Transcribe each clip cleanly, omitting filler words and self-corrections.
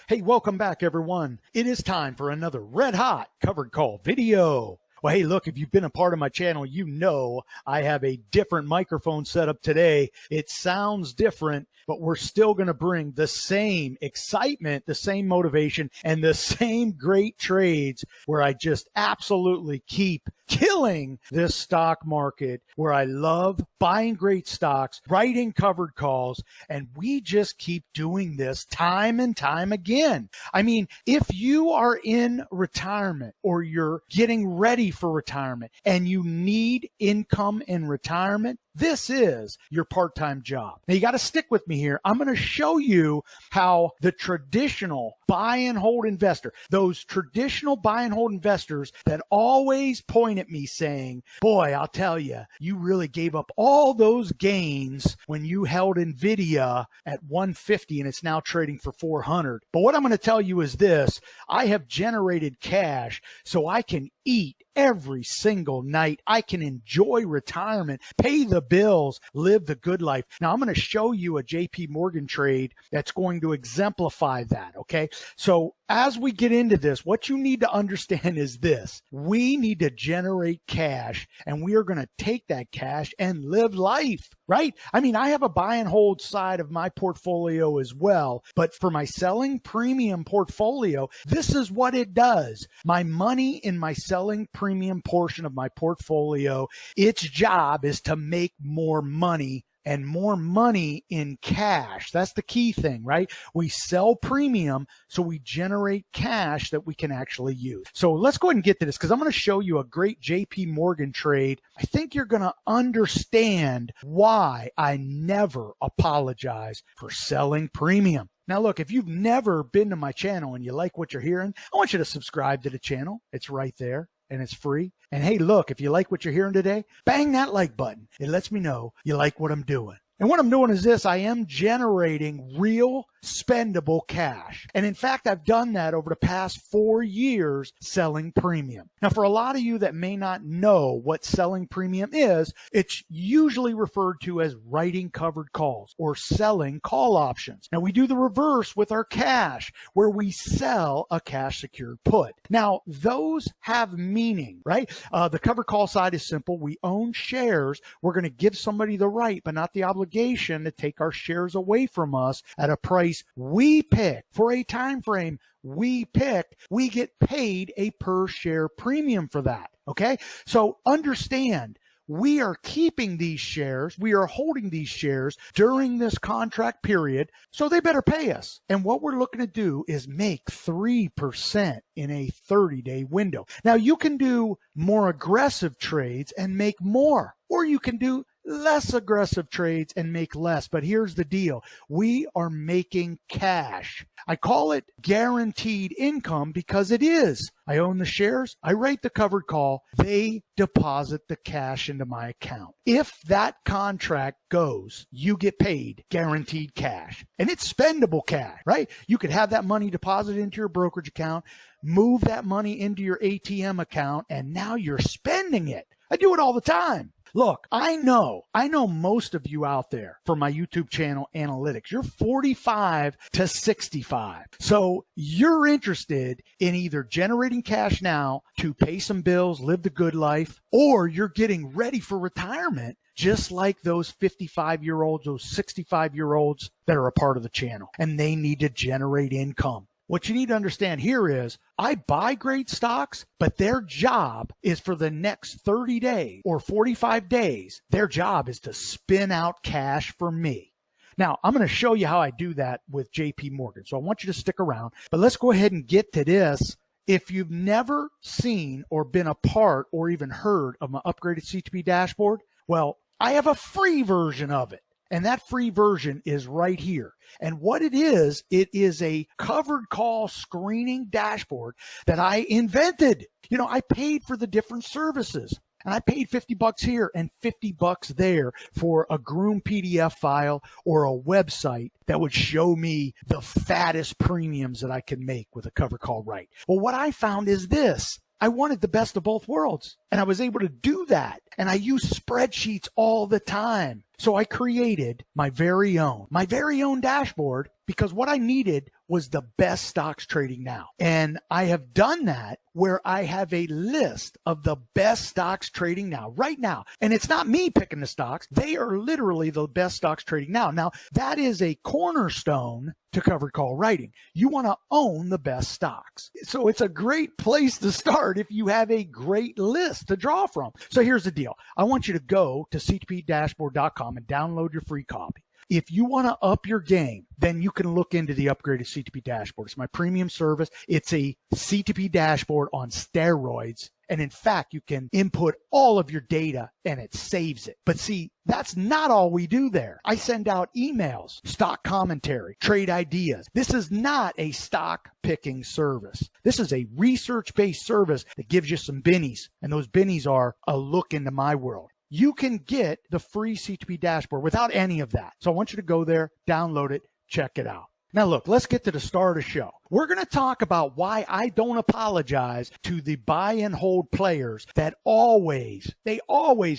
Hey, welcome back, everyone. It is time for another red hot covered call video. Well, hey, look, if you've been a part of my channel, you know I have a different microphone setup today. It sounds different, but we're still going to bring the same excitement, the same motivation, and the same great trades where I just absolutely keep killing this stock market, where I love buying great stocks, writing covered calls, and we just keep doing this time and time again. I mean, if you are in retirement or you're getting ready for retirement and you need income in retirement, this is your part-time job. Now, you got to stick with me here. I'm going to show you how the traditional buy and hold investor, those traditional buy and hold investors that always point at me saying, boy, I'll tell you, you really gave up all those gains when you held NVIDIA at 150 and it's now trading for 400. But what I'm going to tell you is this: I have generated cash so I can eat every single night. I can enjoy retirement, pay the bills, live the good life. Now, I'm going to show you a JP Morgan trade that's going to exemplify that, okay? So as we get into this, what you need to understand is this: we need to generate cash, and we are going to take that cash and live life, right? I mean, I have a buy and hold side of my portfolio as well, but for my selling premium portfolio, this is what it does. My money in my selling premium portion of my portfolio, its job is to make more money, and more money in cash. That's the key thing, right? We sell premium, so we generate cash that we can actually use. So let's go ahead and get to this, because I'm going to show you a great JP Morgan trade. I think you're going to understand why I never apologize for selling premium. Now, look, if you've never been to my channel and you like what you're hearing, I want you to subscribe to the channel. It's right there, and it's free. And hey, look, if you like what you're hearing today, bang that like button. It lets me know you like what I'm doing. And what I'm doing is this: I am generating real spendable cash. And in fact, I've done that over the past 4 years selling premium. Now, for a lot of you that may not know what selling premium is, it's usually referred to as writing covered calls or selling call options. Now, we do the reverse with our cash, where we sell a cash secured put. Now, those have meaning, right? The covered call side is simple. We own shares. We're going to give somebody the right, but not the obligation, to take our shares away from us at a price we pick for a time frame we pick. We get paid a per share premium for that. Okay, so understand, we are keeping these shares, we are holding these shares during this contract period, so they better pay us. And what we're looking to do is make 3% in a 30-day window. Now, you can do more aggressive trades and make more, or you can do less aggressive trades and make less. But here's the deal: we are making cash. I call it guaranteed income because it is. I own the shares, I write the covered call, they deposit the cash into my account. If that contract goes, you get paid guaranteed cash, and it's spendable cash, right? You could have that money deposited into your brokerage account, move that money into your ATM account, and now you're spending it. I do it all the time. Look, I know most of you out there for my YouTube channel analytics, you're 45 to 65. So you're interested in either generating cash now to pay some bills, live the good life, or you're getting ready for retirement, just like those 55-year-olds, those 65-year-olds that are a part of the channel, and they need to generate income. What you need to understand here is, I buy great stocks, but their job is for the next 30 days or 45 days. Their job is to spin out cash for me. Now, I'm going to show you how I do that with JP Morgan. So I want you to stick around, but let's go ahead and get to this. If you've never seen or been a part or even heard of my upgraded CTP dashboard, well, I have a free version of it. And that free version is right here. And what it is a covered call screening dashboard that I invented. You know, I paid for the different services. And I paid $50 here and $50 there for a Groom PDF file or a website that would show me the fattest premiums that I can make with a cover call right. Well, what I found is this. I wanted the best of both worlds, and I was able to do that. And I use spreadsheets all the time. So I created my very own dashboard because what I needed was the best stocks trading now. And I have done that where I have a list of the best stocks trading now, right now. And it's not me picking the stocks. They are literally the best stocks trading now. Now, that is a cornerstone to covered call writing. You want to own the best stocks. So it's a great place to start if you have a great list to draw from. So here's the deal. I want you to go to ctpdashboard.com and download your free copy. If you want to up your game, then you can look into the upgraded CTP dashboard. It's my premium service. It's a CTP dashboard on steroids. And in fact, you can input all of your data and it saves it. But see, that's not all we do there. I send out emails, stock commentary, trade ideas. This is not a stock picking service. This is a research-based service that gives you some binnies. And those binnies are a look into my world. You can get the free CTP dashboard without any of that. So I want you to go there, download it, check it out. Now look, let's get to the start of the show. We're going to talk about why I don't apologize to the buy and hold players that always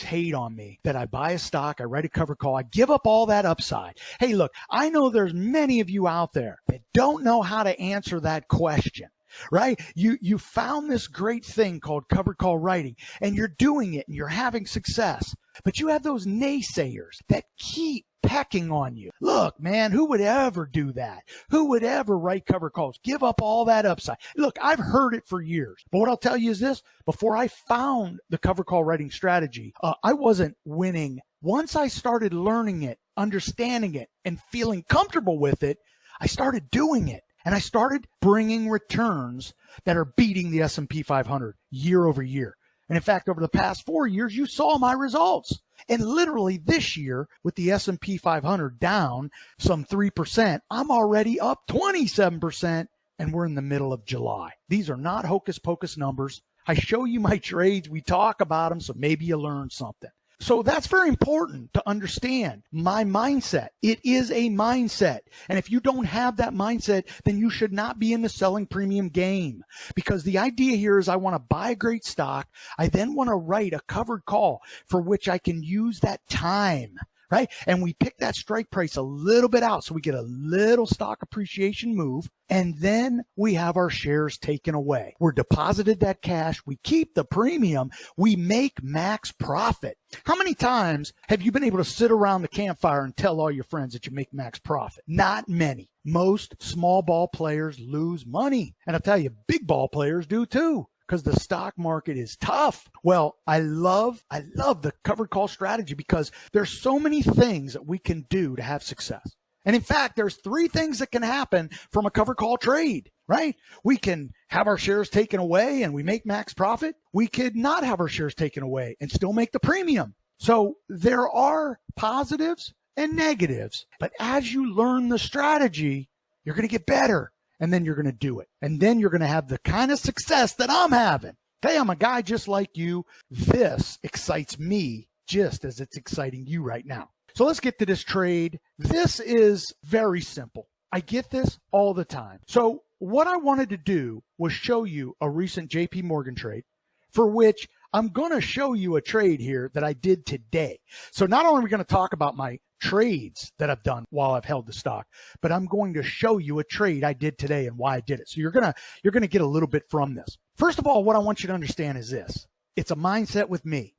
hate on me that I buy a stock, I write a cover call, I give up all that upside. Hey, look, I know there's many of you out there that don't know how to answer that question. Right? You found this great thing called covered call writing and you're doing it and you're having success, but you have those naysayers that keep pecking on you. Look, man, who would ever do that? Who would ever write cover calls? Give up all that upside. Look, I've heard it for years, but what I'll tell you is this: before I found the cover call writing strategy, I wasn't winning. Once I started learning it, understanding it, and feeling comfortable with it, I started doing it. And I started bringing returns that are beating the S&P 500 year over year. And in fact, over the past 4 years, you saw my results. And literally this year, with the S&P 500 down some 3%, I'm already up 27%, and we're in the middle of July. These are not hocus pocus numbers. I show you my trades. We talk about them, so maybe you learn something. So that's very important to understand my mindset. It is a mindset. And if you don't have that mindset, then you should not be in the selling premium game. Because the idea here is I want to buy a great stock. I then want to write a covered call for which I can use that time. Right? And we pick that strike price a little bit out so we get a little stock appreciation move. And then we have our shares taken away. We're deposited that cash. We keep the premium. We make max profit. How many times have you been able to sit around the campfire and tell all your friends that you make max profit? Not many. Most small ball players lose money. And I'll tell you, big ball players do too, because the stock market is tough. Well, I love the covered call strategy because there's so many things that we can do to have success. And in fact, there's 3 things that can happen from a covered call trade, right? We can have our shares taken away and we make max profit. We could not have our shares taken away and still make the premium. So there are positives and negatives, but as you learn the strategy, you're going to get better. And then you're going to do it. And then you're going to have the kind of success that I'm having. Hey, I'm a guy just like you. This excites me just as it's exciting you right now. So let's get to this trade. This is very simple. I get this all the time. So what I wanted to do was show you a recent JP Morgan trade for which I'm going to show you a trade here that I did today. So not only are we going to talk about my trades that I've done while I've held the stock, but I'm going to show you a trade I did today and why I did it. So you're going to get a little bit from this. First of all, what I want you to understand is this. It's a mindset with me.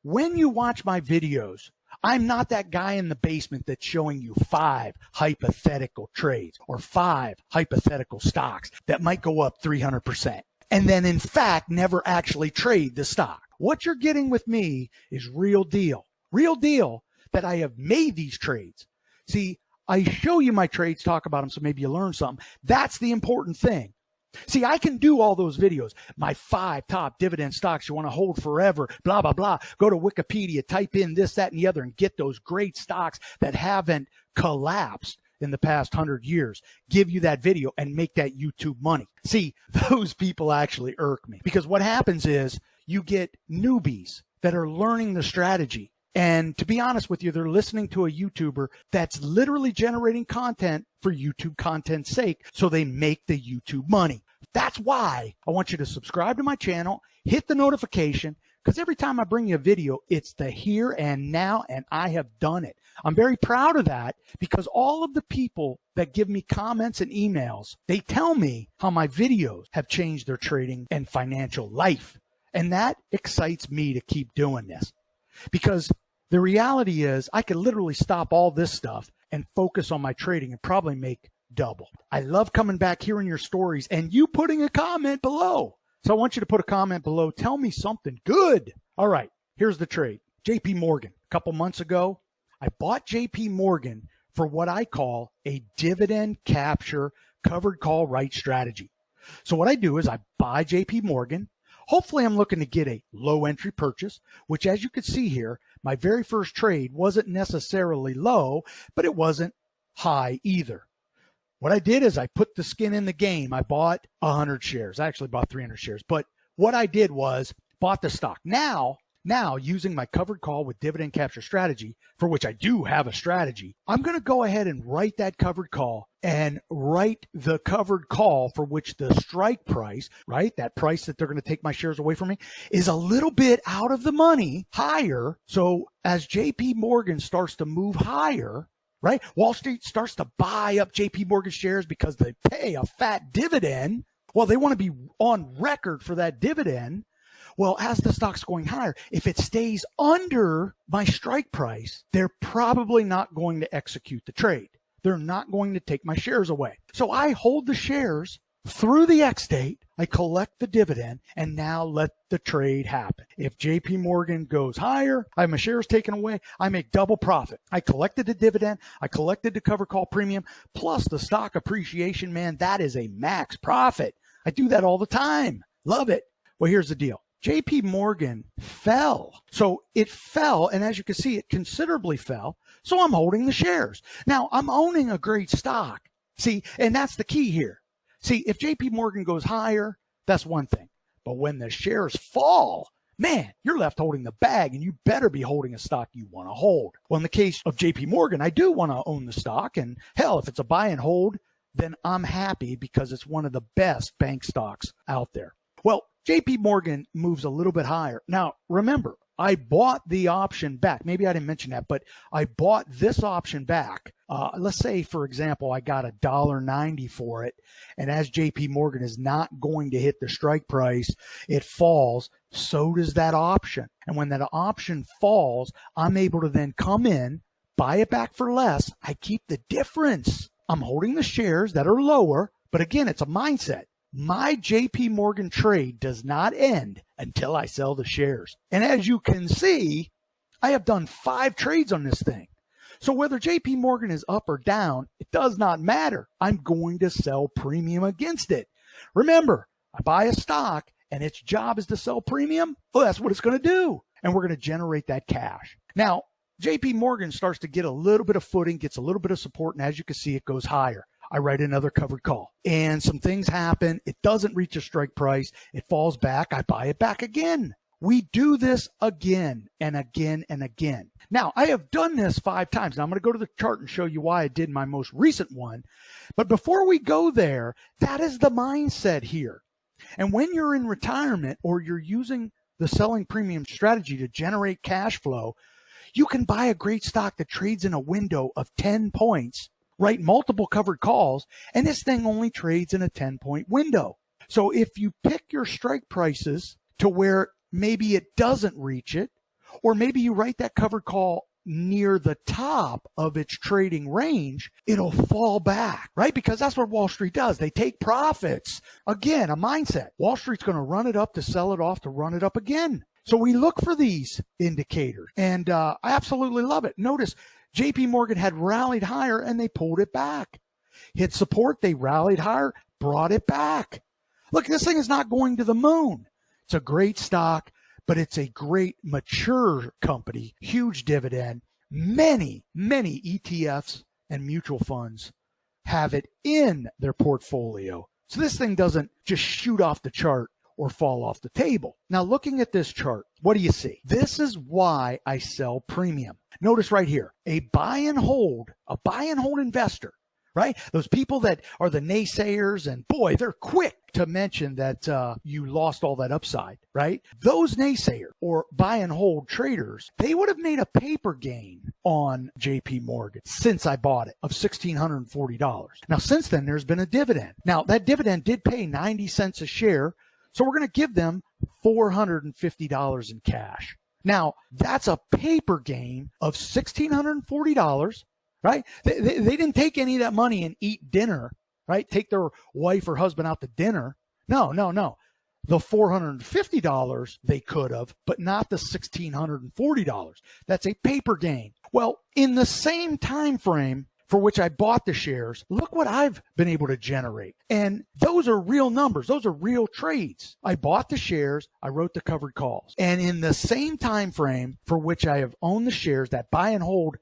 When you watch my videos, I'm not that guy in the basement that's showing you 5 hypothetical trades or 5 hypothetical stocks that might go up 300% and then in fact never actually trade the stock. What you're getting with me is real deal that I have made these trades. See, I show you my trades, talk about them, so maybe you learn something. That's the important thing. See, I can do all those videos. My 5 top dividend stocks you want to hold forever, blah, blah, blah. Go to Wikipedia, type in this, that, and the other, and get those great stocks that haven't collapsed in the past 100 years. Give you that video and make that YouTube money. See, those people actually irk me because what happens is you get newbies that are learning the strategy. And to be honest with you, they're listening to a YouTuber that's literally generating content for YouTube content's sake, so they make the YouTube money. That's why I want you to subscribe to my channel, hit the notification, because every time I bring you a video, it's the here and now, and I have done it. I'm very proud of that because all of the people that give me comments and emails, they tell me how my videos have changed their trading and financial life. And that excites me to keep doing this because the reality is I could literally stop all this stuff and focus on my trading and probably make double. I love coming back, hearing your stories, and you putting a comment below. So I want you to put a comment below. Tell me something good. All right, here's the trade. JP Morgan. A couple months ago, I bought JP Morgan for what I call a dividend capture covered call right strategy. So what I do is I buy JP Morgan. Hopefully I'm looking to get a low entry purchase, which as you can see here, my very first trade wasn't necessarily low, but it wasn't high either. What I did is I put the skin in the game. I bought 100 shares. I actually bought 300 shares. But what I did was bought the stock. Now, using my covered call with dividend capture strategy, for which I do have a strategy, I'm going to go ahead and write that covered call and write the covered call for which the strike price, right, that price that they're going to take my shares away from me, is a little bit out of the money, higher. So as JP Morgan starts to move higher, right? Wall Street starts to buy up JP Morgan shares because they pay a fat dividend. Well, they want to be on record for that dividend. Well, as the stock's going higher, if it stays under my strike price, they're probably not going to execute the trade. They're not going to take my shares away. So I hold the shares through the X date, I collect the dividend, and now let the trade happen. If JP Morgan goes higher, I have my shares taken away, I make double profit. I collected the dividend, I collected the cover call premium, plus the stock appreciation, man, that is a max profit. I do that all the time. Love it. Well, here's the deal. JP Morgan fell. So it fell, and as you can see, it considerably fell. So I'm holding the shares. Now, I'm owning a great stock. See, and that's the key here. See, if JP Morgan goes higher, that's one thing. But when the shares fall, man, you're left holding the bag, and you better be holding a stock you want to hold. Well, in the case of JP Morgan, I do want to own the stock. And hell, if it's a buy and hold, then I'm happy because it's one of the best bank stocks out there. Well, JP Morgan moves a little bit higher. Now, remember, I bought the option back. Maybe I didn't mention that, but I bought this option back. Let's say, for example, I got $1.90 for it. And as JP Morgan is not going to hit the strike price, it falls. So does that option. And when that option falls, I'm able to then come in, buy it back for less. I keep the difference. I'm holding the shares that are lower. But again, it's a mindset. My JP Morgan trade does not end until I sell the shares. And as you can see, I have done 5 trades on this thing. So whether JP Morgan is up or down, it does not matter. I'm going to sell premium against it. Remember, I buy a stock and its job is to sell premium. Well, that's what it's going to do. And we're going to generate that cash. Now, JP Morgan starts to get a little bit of footing, gets a little bit of support, and as you can see, it goes higher. I write another covered call and some things happen. It doesn't reach a strike price. It falls back. I buy it back again. We do this again and again and again. Now, I have done this 5 times. Now, I'm going to go to the chart and show you why I did my most recent one. But before we go there, that is the mindset here. And when you're in retirement or you're using the selling premium strategy to generate cash flow, you can buy a great stock that trades in a window of 10 points, write multiple covered calls, and this thing only trades in a 10-point window. So if you pick your strike prices to where maybe it doesn't reach it, or maybe you write that covered call near the top of its trading range, it'll fall back, right? Because that's what Wall Street does. They take profits. Again, a mindset. Wall Street's going to run it up to sell it off to run it up again. So we look for these indicators, and I absolutely love it. Notice JP Morgan had rallied higher and they pulled it back. Hit support, they rallied higher, brought it back. Look, this thing is not going to the moon. It's a great stock, but it's a great mature company, huge dividend. Many ETFs and mutual funds have it in their portfolio. So this thing doesn't just shoot off the chart or fall off the table. Now, looking at this chart, what do you see? This is why I sell premium. Notice right here, a buy and hold investor, right? Those people that are the naysayers, and boy, they're quick to mention that you lost all that upside, right? Those naysayers or buy and hold traders, they would have made a paper gain on JP Morgan since I bought it of $1,640. Now, since then, there's been a dividend. Now, that dividend did pay 90 cents a share, so we're going to give them $450 in cash. Now, that's a paper gain of $1,640, right? They didn't take any of that money and eat dinner, right? Take their wife or husband out to dinner. No. The $450 they could have, but not the $1,640. That's a paper gain. Well, in the same time frame for which I bought the shares, look what I've been able to generate. And those are real numbers. Those are real trades. I bought the shares. I wrote the covered calls. And in the same time frame for which I have owned the shares, that buy and hold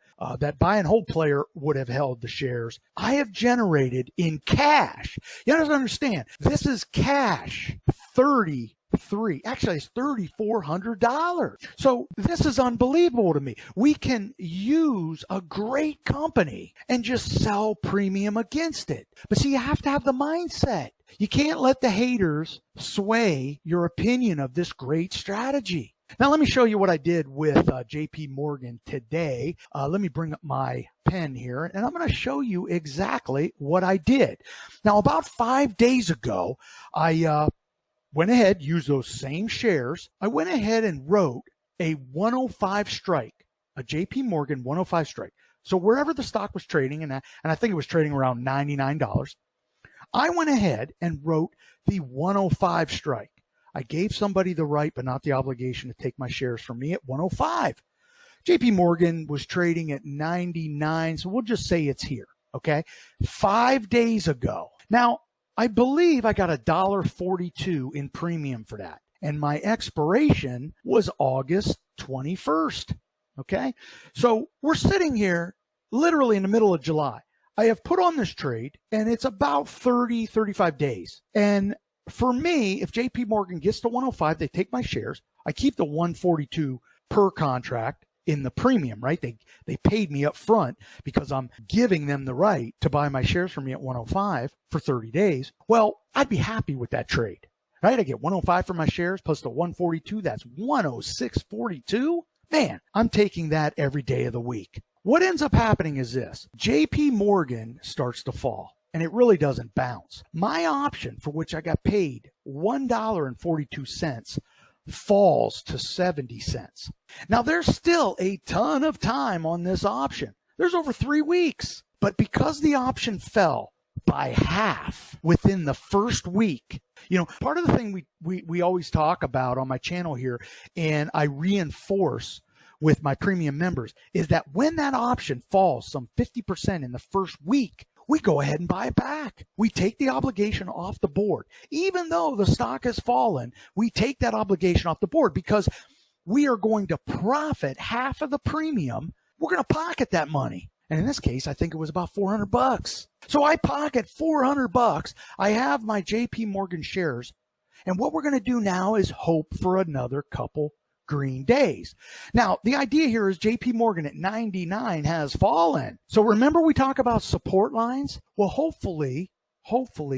player would have held the shares, I have generated in cash. You have to understand, this is cash, actually it's $3,400. So this is unbelievable to me. We can use a great company and just sell premium against it. But see, you have to have the mindset. You can't let the haters sway your opinion of this great strategy. Now, let me show you what I did with JP Morgan today. Let me bring up my pen here, and I'm going to show you exactly what I did. Now, about 5 days ago, I went ahead, used those same shares. I went ahead and wrote a 105 strike, a JP Morgan 105 strike. So wherever the stock was trading, and I think it was trading around $99, I went ahead and wrote the 105 strike. I gave somebody the right, but not the obligation to take my shares from me at 105. JP Morgan was trading at 99, so we'll just say it's here, okay? 5 days ago. Now, I believe I got $1.42 in premium for that. And my expiration was August 21st. Okay. So we're sitting here literally in the middle of July. I have put on this trade and it's about 30, 35 days. And for me, if JP Morgan gets to 105, they take my shares. I keep the 142 per contract in the premium, right? They paid me up front because I'm giving them the right to buy my shares from me at 105 for 30 days. Well, I'd be happy with that trade, right? I get 105 for my shares plus the 142. That's 106.42. Man, I'm taking that every day of the week. What ends up happening is this. JP Morgan starts to fall and it really doesn't bounce. My option, for which I got paid $1.42, falls to 70 cents. Now, there's still a ton of time on this option. There's over 3 weeks. But because the option fell by half within the first week, you know, part of the thing we always talk about on my channel here, and I reinforce with my premium members, is that when that option falls some 50% in the first week, we go ahead and buy it back. We take the obligation off the board. Even though the stock has fallen, we take that obligation off the board because we are going to profit half of the premium. We're going to pocket that money. And in this case, I think it was about $400. So I pocket $400. I have my JP Morgan shares. And what we're going to do now is hope for another couple green days. Now, the idea here is JP Morgan at 99 has fallen. So remember we talk about support lines? Well, hopefully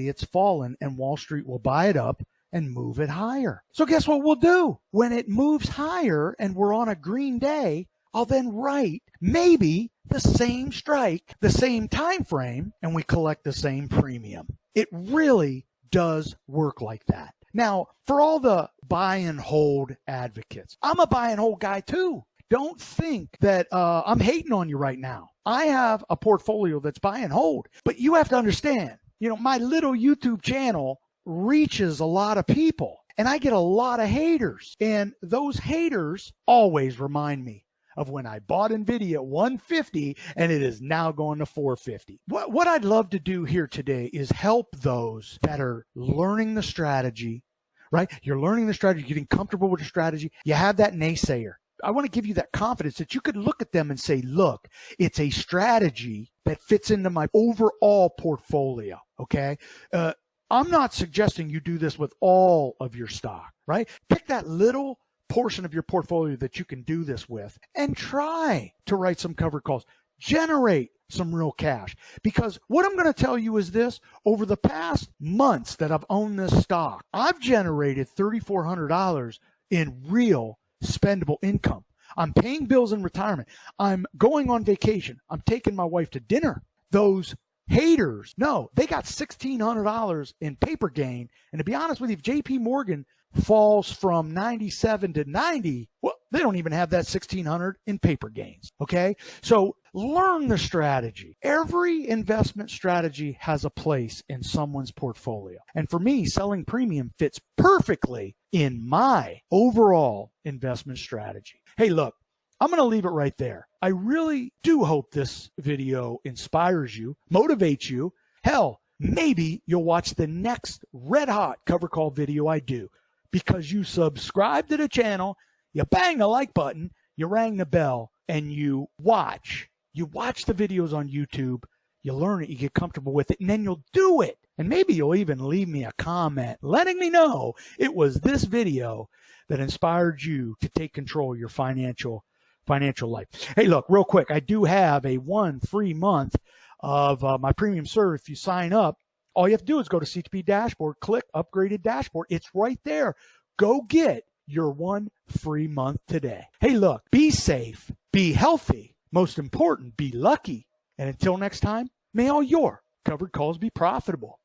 it's fallen and Wall Street will buy it up and move it higher. So guess what we'll do? When it moves higher and we're on a green day, I'll then write maybe the same strike, the same time frame, and we collect the same premium. It really does work like that. Now, for all the buy and hold advocates, I'm a buy and hold guy too. Don't think that I'm hating on you right now. I have a portfolio that's buy and hold, but you have to understand, you know, my little YouTube channel reaches a lot of people and I get a lot of haters, and those haters always remind me of when I bought NVIDIA at 150 and it is now going to 450. What I'd love to do here today is help those that are learning the strategy, right? You're learning the strategy, getting comfortable with the strategy. You have that naysayer. I want to give you that confidence that you could look at them and say, look, it's a strategy that fits into my overall portfolio, okay? I'm not suggesting you do this with all of your stock, right? Pick that little portion of your portfolio that you can do this with and try to write some covered calls. Generate some real cash. Because what I'm going to tell you is this: over the past months that I've owned this stock, I've generated $3,400 in real spendable income. I'm paying bills in retirement. I'm going on vacation. I'm taking my wife to dinner. Those haters, no, they got $1,600 in paper gain. And to be honest with you, if JP Morgan falls from 97 to 90, well, they don't even have that 1,600 in paper gains. Okay. So learn the strategy. Every investment strategy has a place in someone's portfolio. And for me, selling premium fits perfectly in my overall investment strategy. Hey, look, I'm going to leave it right there. I really do hope this video inspires you, motivates you. Hell, maybe you'll watch the next red hot cover call video I do, because you subscribe to the channel, you bang the like button, you rang the bell, and you watch the videos on YouTube, you learn it, you get comfortable with it, and then you'll do it. And maybe you'll even leave me a comment letting me know it was this video that inspired you to take control of your financial life. Hey, look, real quick, I do have a 1 free month of my premium service. If you sign up, all you have to do is go to CTP Dashboard, click Upgraded Dashboard. It's right there. Go get your 1 free month today. Hey, look, be safe, be healthy. Most important, be lucky. And until next time, may all your covered calls be profitable.